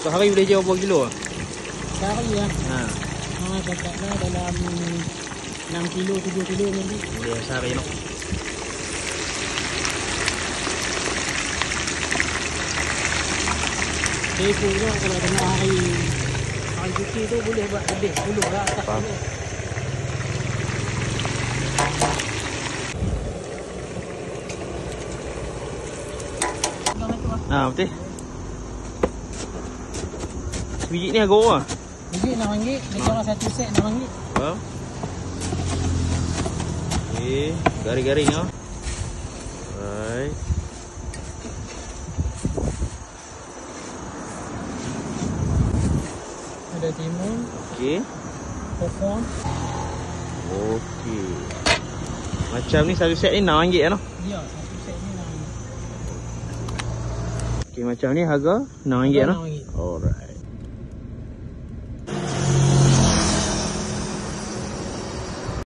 Sehari boleh jual berapa kilo? Sehari lah. Ha. Cakaplah dalam 6 kilo, 7 kilo nanti. Boleh sehari no. Depo tu kalau tengah hari cuti tu boleh buat lebih 10 lah atas tu. Betul. Biji ni harga berapa? Biji RM6. Dia jual satu set RM6. Oh. Okey, garing-garing ah. Right. Ada timun. Okey. Popcorn. Okey. Macam ni satu set ni RM6 kan? Ya, satu set ni RM6. Okey, macam ni harga RM6 kan? RM6. Alright.